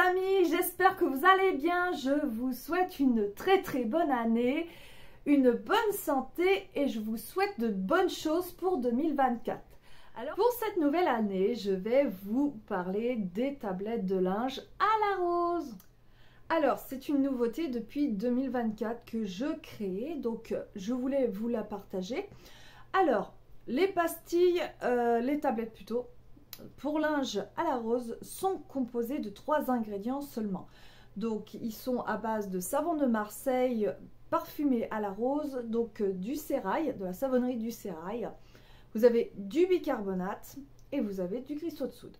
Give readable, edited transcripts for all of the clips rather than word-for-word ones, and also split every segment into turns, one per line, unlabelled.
amis, j'espère que vous allez bien. Je vous souhaite une très bonne année, une bonne santé et je vous souhaite de bonnes choses pour 2024. Alors pour cette nouvelle année, je vais vous parler des tablettes de linge à la rose. Alors c'est une nouveauté depuis 2024 que je crée, donc je voulais vous la partager. Alors les pastilles, les tablettes plutôt, pour linge à la rose sont composés de 3 ingrédients seulement. Donc ils sont à base de savon de Marseille parfumé à la rose, donc du sérail, de la savonnerie du sérail. Vous avez du bicarbonate et vous avez du cristaux de soude.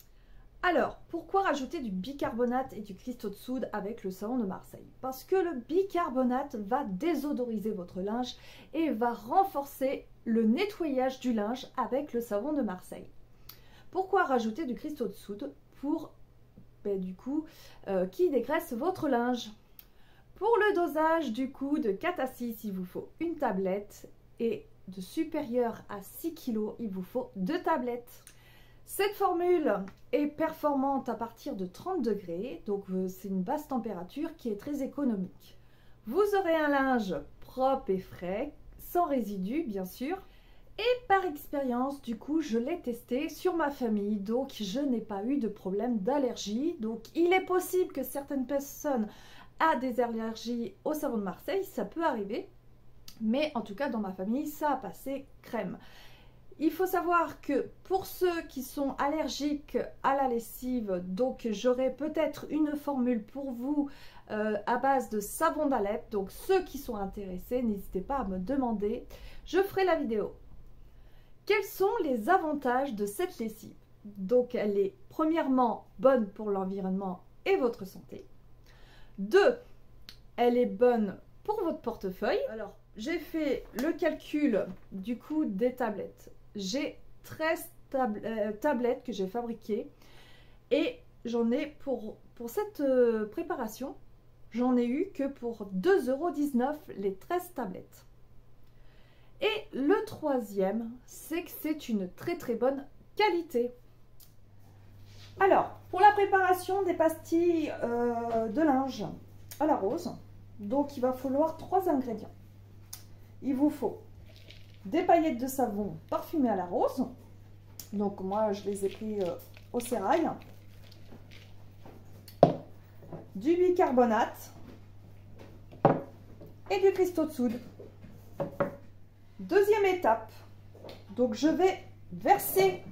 Alors, pourquoi rajouter du bicarbonate et du cristaux de soude avec le savon de Marseille? Parce que le bicarbonate va désodoriser votre linge et va renforcer le nettoyage du linge avec le savon de Marseille. Pourquoi rajouter du cristaux de soude? Pour, qui dégraisse votre linge. Pour le dosage, du coup, de 4 à 6, il vous faut une tablette et de supérieur à 6 kg, il vous faut 2 tablettes. Cette formule est performante à partir de 30 degrés, donc c'est une basse température qui est très économique. Vous aurez un linge propre et frais, sans résidus bien sûr. Et par expérience, du coup, je l'ai testé sur ma famille, donc je n'ai pas eu de problème d'allergie. Donc il est possible que certaines personnes aient des allergies au savon de Marseille, ça peut arriver. Mais en tout cas, dans ma famille, ça a passé crème. Il faut savoir que pour ceux qui sont allergiques à la lessive, donc j'aurai peut-être une formule pour vous à base de savon d'Alep. Donc ceux qui sont intéressés, n'hésitez pas à me demander, je ferai la vidéo. Quels sont les avantages de cette lessive? Donc elle est premièrement bonne pour l'environnement et votre santé. 2, elle est bonne pour votre portefeuille. Alors j'ai fait le calcul du coût des tablettes. J'ai 13 tablettes que j'ai fabriquées et j'en ai pour cette préparation, j'en ai eu que pour 2,19 € les 13 tablettes. Et le troisième, c'est que c'est une très bonne qualité. Alors, pour la préparation des pastilles de linge à la rose, donc il va falloir 3 ingrédients. Il vous faut des paillettes de savon parfumées à la rose. Donc moi, je les ai pris au sérail. Du bicarbonate et du cristaux de soude. Deuxième étape, donc je vais verser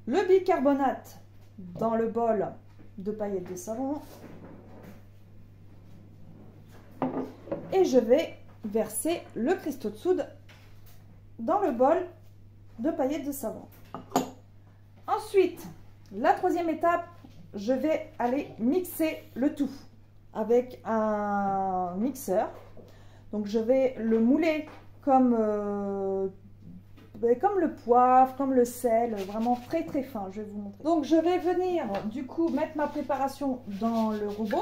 le bicarbonate dans le bol de paillettes de savon et je vais verser le cristaux de soude dans le bol de paillettes de savon. Ensuite, la troisième étape, je vais aller mixer le tout avec un mixeur. Donc je vais le mouler comme le poivre, comme le sel, vraiment très fin, je vais vous montrer. Donc je vais venir du coup mettre ma préparation dans le robot.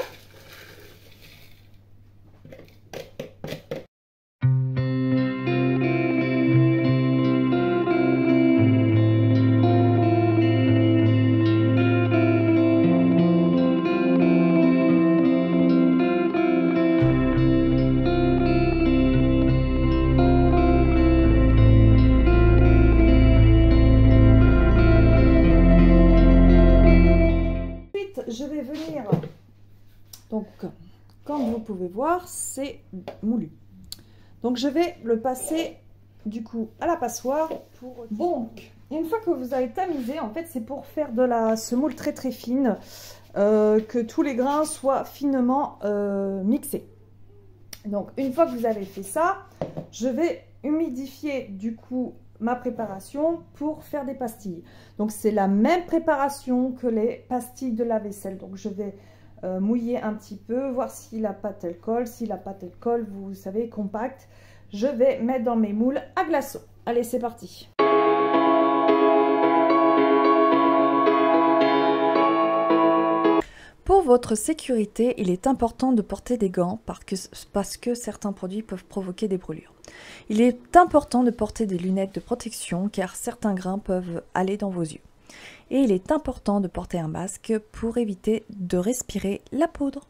Je vais venir, donc comme vous pouvez voir, c'est moulu. Donc je vais le passer du coup à la passoire. Donc une fois que vous avez tamisé, en fait c'est pour faire de la semoule très fine, que tous les grains soient finement mixés. Donc une fois que vous avez fait ça, je vais humidifier du coup ma préparation pour faire des pastilles. Donc c'est la même préparation que les pastilles de la vaisselle. Donc je vais mouiller un petit peu, voir si la pâte elle colle. Si la pâte elle colle, vous savez, compacte, je vais mettre dans mes moules à glaçons. Allez, c'est parti. Pour votre sécurité, il est important de porter des gants parce que certains produits peuvent provoquer des brûlures. Il est important de porter des lunettes de protection car certains grains peuvent aller dans vos yeux.
et il est important de porter un masque pour éviter de respirer la poudre.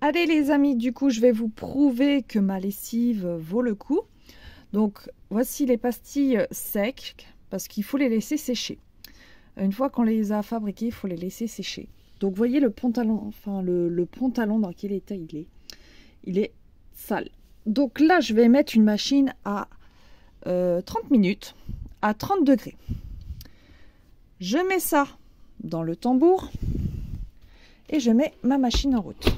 Allez les amis, du coup je vais vous prouver que ma lessive vaut le coup. Donc voici les pastilles secs, parce qu'il faut les laisser sécher. Une fois qu'on les a fabriquées, il faut les laisser sécher. Donc voyez le pantalon, enfin le pantalon dans quel état il est sale. Donc là je vais mettre une machine à 30 minutes, à 30 degrés. Je mets ça dans le tambour et je mets ma machine en route.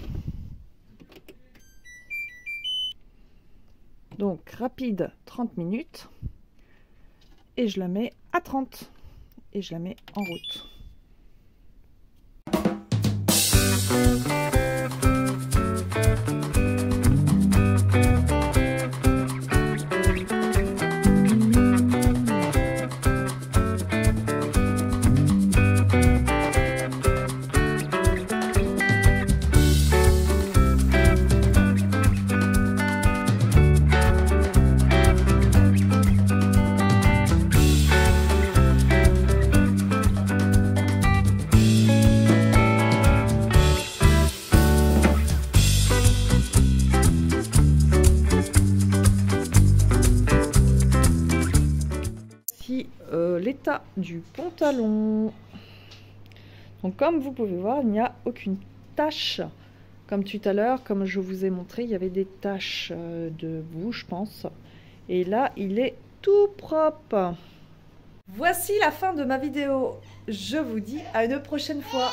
Donc rapide 30 minutes et je la mets à 30 et je la mets en route. L'état du pantalon. Donc comme vous pouvez voir, il n'y a aucune tache comme tout à l'heure, comme je vous ai montré, il y avait des taches de boue, je pense, et là il est tout propre. Voici la fin de ma vidéo, je vous dis à une prochaine fois.